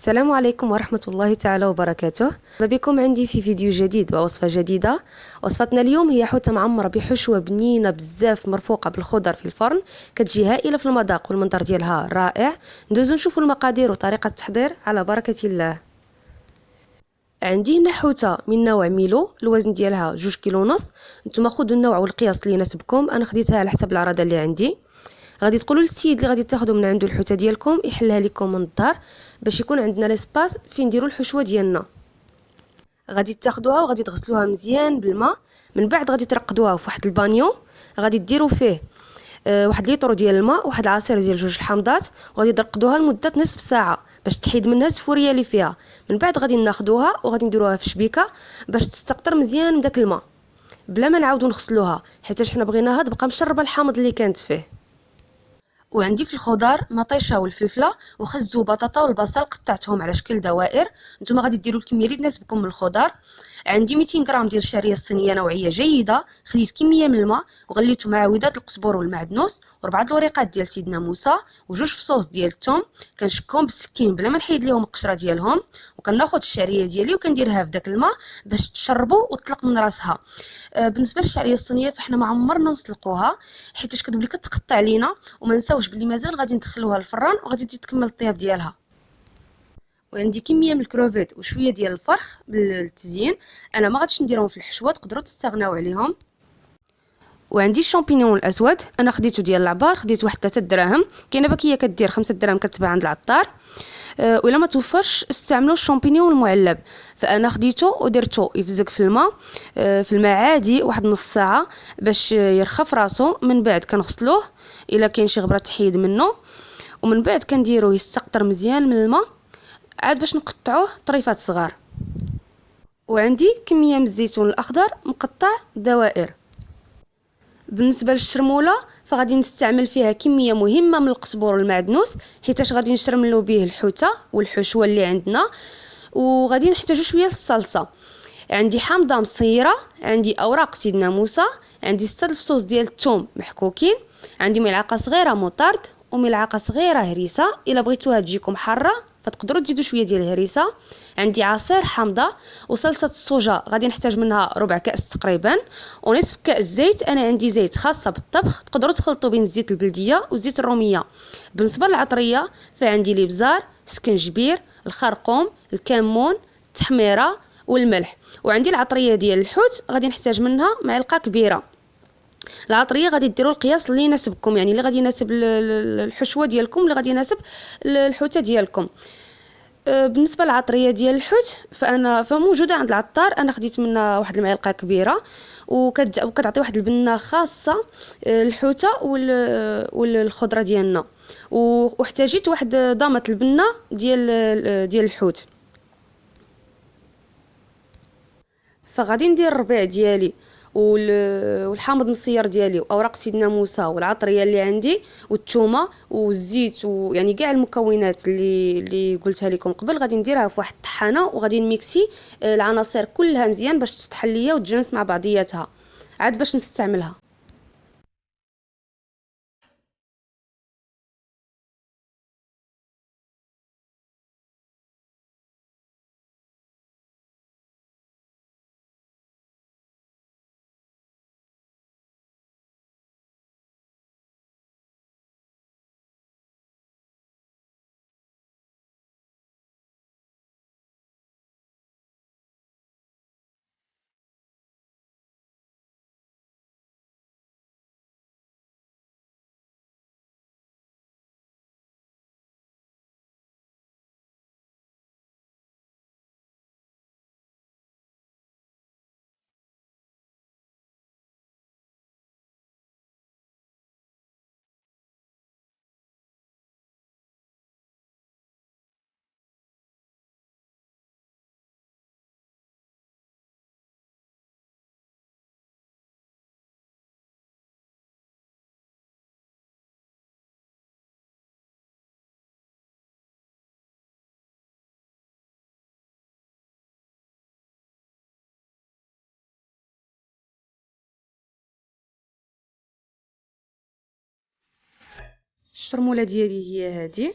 السلام عليكم ورحمة الله تعالى وبركاته. مرحبا بكم عندي في فيديو جديد ووصفة جديدة. وصفتنا اليوم هي حوتة معمرة بحشوة بنينة بزاف مرفوقة بالخضر في الفرن، كتجي هائلة في المذاق والمنظر ديالها رائع. ندوزو نشوفوا المقادير وطريقة التحضير على بركة الله. عندي هنا حوتة من نوع ميلو، الوزن ديالها 2 كيلو ونص. نتوما خذوا النوع والقياس اللي يناسبكم، انا خديتها على حسب العرضه اللي عندي. غادي تقولوا للسيد اللي غادي تاخذوا من عنده الحوته ديالكم يحلها لكم من الدار باش يكون عندنا ليسباس فين نديروا الحشوه ديالنا. غادي تاخذوها وغادي تغسلوها مزيان بالماء، من بعد غادي ترقدوها في واحد البانيو، غادي ديروا فيه واحد لتر ديال الماء وواحد العصير ديال 2 الحامضات، وغادي ترقدوها لمده نصف ساعه باش تحيد منها السفوريه اللي فيها. من بعد غادي ناخذوها وغادي نديروها في شبيكه باش تستقطر مزيان من داك الماء بلا ما نعاودو نغسلوها، حيت حنا بغيناها تبقى مشربه الحامض اللي كانت فيه. وعندي في الخضار مطيشه والفلفله وخز وبطاطا والبصل قطعتهم على شكل دوائر. نتوما غادي ديروا الكميه اللي تناسبكم من الخضار. عندي 200 غرام ديال الشعريه الصينيه نوعيه جيده، خديت كميه من الماء وغليته مع عودات القزبر والمعدنوس وربعه الوريقات ديال سيدنا موسى وجوج فصوص ديال الثوم، كنشكهم بالسكين بلا ما نحيد ليهم القشره ديالهم. وكناخذ الشعريه ديالي وكنديرها في داك الماء باش تشربوا وتطلق من راسها. بالنسبه للشعريه الصينيه فاحنا ما عمرنا نسلقوها حيت كتولي كتقطع لينا، وما نساوش بلي مازال غادي ندخلوها للفران وغادي تكمل الطياب ديالها. وعندي كميه من الكروفيت وشويه ديال الفرخ بالتزيين، انا ما غاديش نديرهم في الحشوه، تقدروا تستغناو عليهم. وعندي الشامبينيون الاسود، انا خديته ديال العبار، خديت واحد 3 دراهم، كاينه باكيه كدير 5 دراهم كتباع عند العطار. ولا ما توفرش استعملوا الشامبينيون المعلب، فانا خديته ودرته يفزق في الماء، في الماء عادي واحد نص ساعه باش يرخف راسو. من بعد كنغسلوه الا كاين شي غبره تحيد منه، ومن بعد كنديروه يستقطر مزيان من الماء عاد باش نقطعوه طريفات صغار. وعندي كميه من الزيتون الاخضر مقطع دوائر. بالنسبه للشرموله فغادي نستعمل فيها كميه مهمه من القزبر والمعدنوس، حيتاش غادي نشرملو به الحوته والحشوه اللي عندنا. وغادي نحتاجو شويه الصلصه. عندي حامضه مصيره، عندي اوراق سيدنا موسى، عندي 6 الفصوص ديال الثوم محكوكين، عندي ملعقه صغيره موطارد وملعقه صغيره هريسه، الا بغيتوها تجيكم حاره فتقدروا تزيدوا شويه ديال الهريسه. عندي عصير حامضه وصلصه الصوجا غادي نحتاج منها ربع كاس تقريبا، ونصف كاس زيت. انا عندي زيت خاصه بالطبخ، تقدروا تخلطوا بين الزيت البلديه والزيت الروميه. بالنسبه للعطريه فعندي الابزار، سكنجبير، الخرقوم، الكمون، التحميره والملح. وعندي العطريه ديال الحوت غادي نحتاج منها معلقه كبيره. العطريه غادي ديروا القياس اللي يناسبكم، يعني اللي غادي يناسب الحشوه ديالكم، اللي غادي يناسب الحوته ديالكم. بالنسبه للعطريه ديال الحوت فانا فموجوده عند العطار، انا خديت منها واحد المعلقه كبيره، وكتعطي واحد البنه خاصه الحوته والخضره ديالنا. واحتاجيت واحد ضامه البنه ديال الحوت. فغادي ندير الربيع ديالي والحامض المصير ديالي واوراق سيدنا موسى والعطريه اللي عندي والثومه والزيت، ويعني كاع المكونات اللي قلتها لكم قبل غادي نديرها في واحد الطحانه وغادي نميكسي العناصر كلها مزيان باش تطحن ليا وتجانس مع بعضياتها عاد باش نستعملها. الشرموله ديالي هي هذه،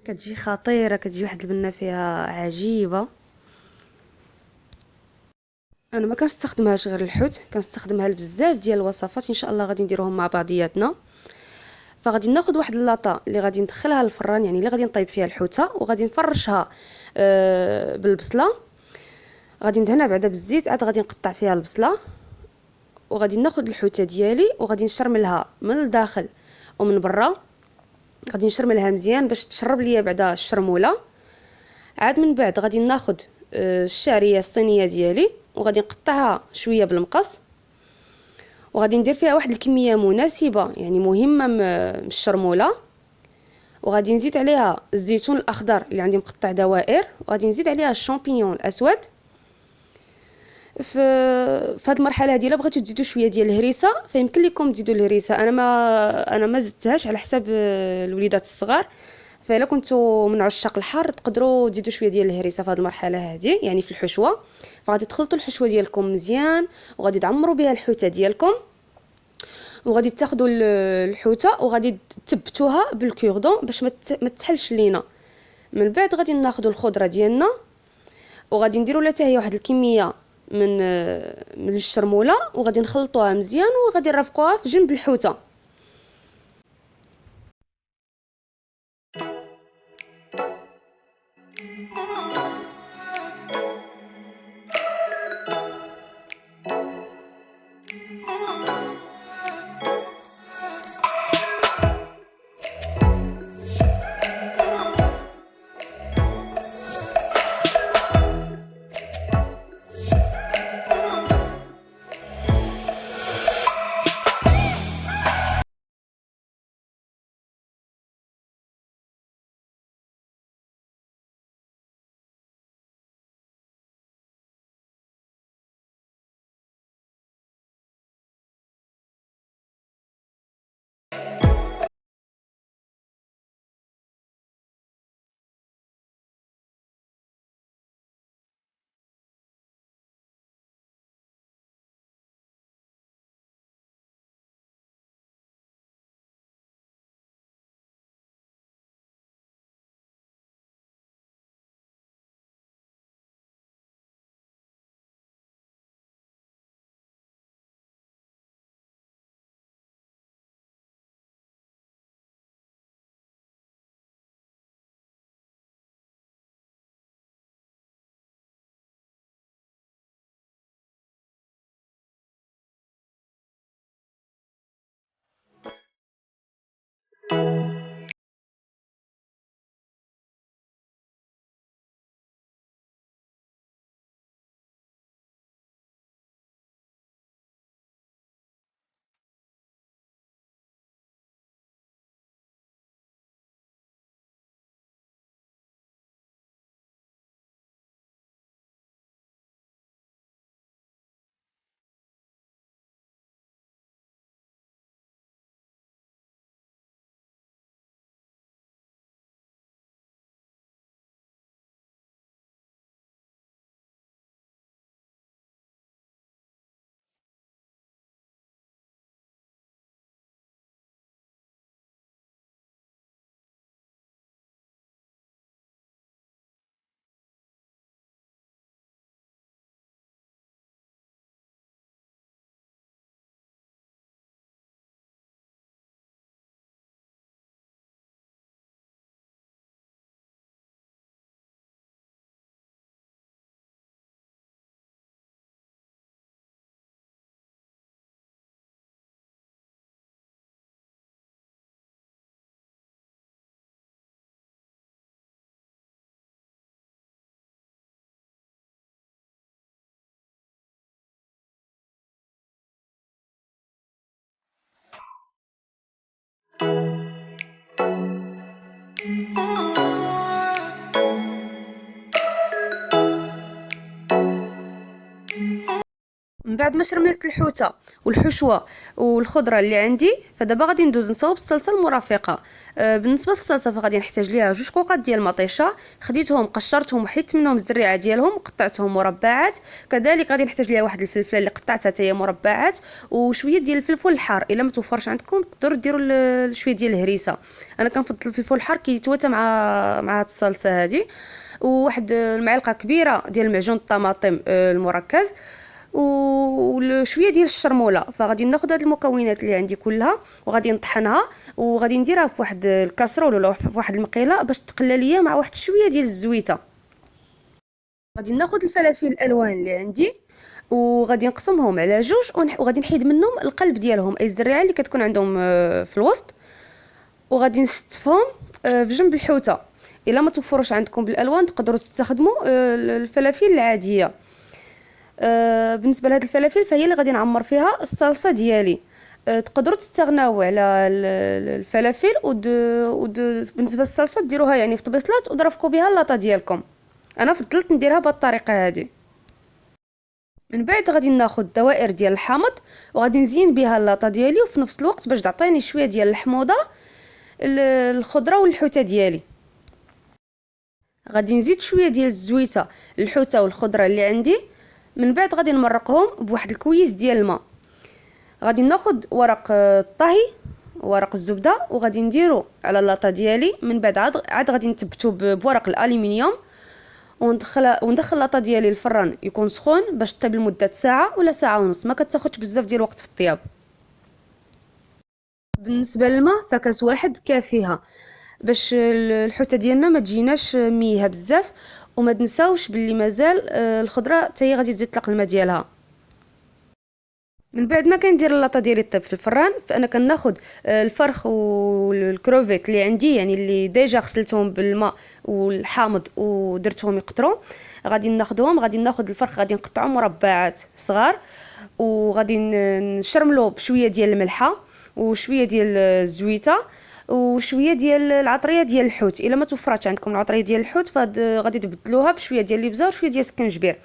كتجي خطيرة، كتجي واحد البنة فيها عجيبة. انا ما كنستخدمهاش غير الحوت، كنستخدمها لبزاف ديال الوصفات ان شاء الله غادي نديروهم مع بعضياتنا. فغادي ناخذ واحد اللاطه اللي غادي ندخلها للفران، يعني اللي غادي نطيب فيها الحوته، وغادي نفرشها بالبصله. غادي ندهنها بعدا بالزيت، عاد غادي نقطع فيها البصله، وغادي ناخذ الحوته ديالي وغادي نشرملها من الداخل ومن برا. غادي نشرملها مزيان باش تشرب ليا بعدا الشرموله. عاد من بعد غادي ناخذ الشعريه الصينيه ديالي وغادي نقطعها شويه بالمقص، وغادي ندير فيها واحد الكميه مناسبه يعني مهمه من الشرموله. وغادي نزيد عليها الزيتون الاخضر اللي عندي مقطع دوائر، وغادي نزيد عليها الشامبينيون الاسود. في هذه المرحله هذه الا بغيتو تزيدوا شويه ديال الهريسه فيمكن لكم تزيدوا الهريسه. انا ما زدتهاش على حساب الوليدات الصغار، فإلا كنتو من عشاق الحار تقدروا تزيدوا شويه ديال الهريسه في هذه المرحله هذه، يعني في الحشوه. فغادي تخلطوا الحشوه ديالكم مزيان، وغادي تعمروا بها الحوته ديالكم، وغادي تاخذوا الحوته وغادي تثبتوها بالكوردون باش ما تحلش لينا. من بعد غادي ناخذوا الخضره ديالنا وغادي نديروا لها حتى هي واحد الكميه من الشرموله، وغادي نخلطوها مزيان وغادي نرافقوها في جنب الحوته. من بعد ما شرملت الحوته والحشوه والخضره اللي عندي، فدابا غادي ندوز نصاوب الصلصه المرافقه. بالنسبه للصلصه فغادي نحتاج ليها 2 قوقات ديال المطيشه، خديتهم قشرتهم وحيدت منهم الزريعه ديالهم وقطعتهم مربعات. كذلك غادي نحتاج ليها واحد الفلفله اللي قطعتها حتى هي مربعات، وشويه ديال الفلفل الحار. الا ما توفرش عندكم تقدروا ديروا شويه ديال الهريسه. انا كنفضل الفلفل الحار كيتواتى مع هاد الصلصه هذه. وواحد المعلقه كبيره ديال معجون الطماطم المركز، وشويه ديال الشرموله. فغادي ناخذ هاد المكونات اللي عندي كلها وغادي نطحنها، وغادي نديرها في واحد الكاسرول ولا في واحد المقيله باش تقلى ليا مع واحد شويه ديال الزويته. غادي ناخذ الفلافل الالوان اللي عندي وغادي نقسمهم على 2، وغادي نحيد منهم القلب ديالهم، اي الزريعه اللي كتكون عندهم في الوسط، وغادي نستفهم في جنب الحوته. الا ما توفروش عندكم بالالوان تقدروا تستخدموا الفلافل العاديه. بالنسبه لهاد الفلافل فهي اللي غادي نعمر فيها الصلصه ديالي. تقدروا تستغناو على الفلافل بالنسبه للصلصه ديروها يعني في طبيصلات ودرفقوا بها اللاطه ديالكم. انا فضلت نديرها بهذه الطريقه هذه. من بعد غادي ناخذ دوائر ديال الحامض وغادي نزين بها اللاطه ديالي، وفي نفس الوقت باش تعطيني شويه ديال الحموضه الخضره والحوته ديالي. غادي نزيد شويه ديال الزويته للحوته والخضره اللي عندي. من بعد غادي نمرقهم بواحد الكويس ديال الماء. غادي ناخذ ورق الطهي ورق الزبده وغادي نديرو على اللاطه ديالي. من بعد عاد غادي نثبتو بورق الالومنيوم وندخل اللاطه ديالي الفران يكون سخون باش طيب لمده ساعه ولا ساعه ونص، ما كتاخذش بزاف ديال الوقت في الطياب. بالنسبه للماء فكاس واحد كافيها باش الحوته ديالنا ما تجيناش ميهه بزاف. وما تنساوش باللي مازال الخضره حتى هي غادي تزيد تطلق الماء ديالها. من بعد ما كندير اللاطه ديالي طيب في الفران، فانا كناخذ الفرخ والكروفيت اللي عندي يعني اللي ديجا غسلتهم بالماء والحامض ودرتهم يقطروا. غادي ناخذ الفرخ غادي نقطعو مربعات صغار، وغادي نشرملو بشويه ديال الملحه وشويه ديال الزويته وشويه ديال العطريه ديال الحوت. الا ما توفراتش عندكم العطريه ديال الحوت فغادي تبدلوها بشويه ديال الابزار وشويه ديال السكنجبير.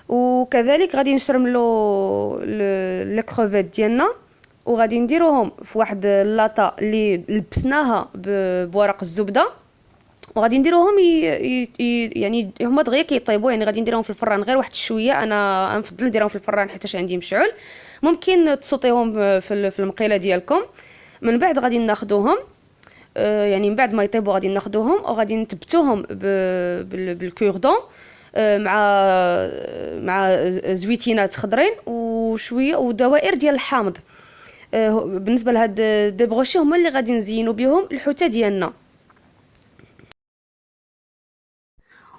وكذلك غادي نشرملو لي كروفيت ديالنا وغادي نديروهم في واحد اللاطه اللي لبسناها بورق الزبده، وغادي نديروهم يعني هما دغيا كيطيبوا. يعني غادي نديرهم في الفران غير واحد شويه. انا نفضل نديرهم في الفران حيت عندي مشعول. ممكن تصوطيهم في المقيله ديالكم. من بعد غادي ناخذوهم يعني من بعد ما يطيبوا غادي ناخذوهم وغادي نثبتوهم بالكوردون مع زويتينات خضرين وشويه ودوائر ديال الحامض. بالنسبه لهاد دي بروشي هما اللي غادي نزينوا بهم الحوته ديالنا.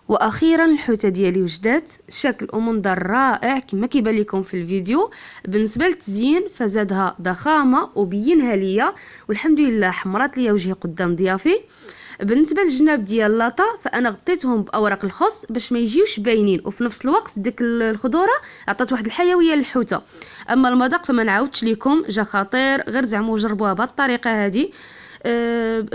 واخيرا الحوته ديالي وجدات شكل ومنظر رائع كما كيبان لكم في الفيديو. بالنسبه للتزيين فزادها ضخامه وبينها ليا، والحمد لله حمرات ليا وجهي قدام ضيافي. بالنسبه للجناب ديال اللاطه فانا غطيتهم باوراق الخص باش ما يجيوش باينين، وفي نفس الوقت ديك الخضوره عطات واحد الحيويه للحوته. اما المذاق فما نعاودش لكم، جا خطير. غير زعما جربوها بهذه الطريقه هذه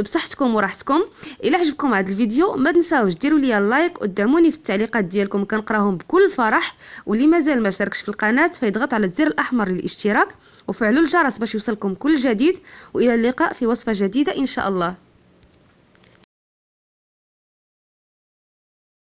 بصحتكم وراحتكم. الى عجبكم هذا الفيديو ما تنساوش ديروا لي اللايك ودعموني في التعليقات ديالكم، كنقراهم بكل فرح. واللي مازال ما شاركش في القناه فيضغط على الزر الاحمر للاشتراك وفعلوا الجرس باش يوصلكم كل جديد. والى اللقاء في وصفه جديده ان شاء الله.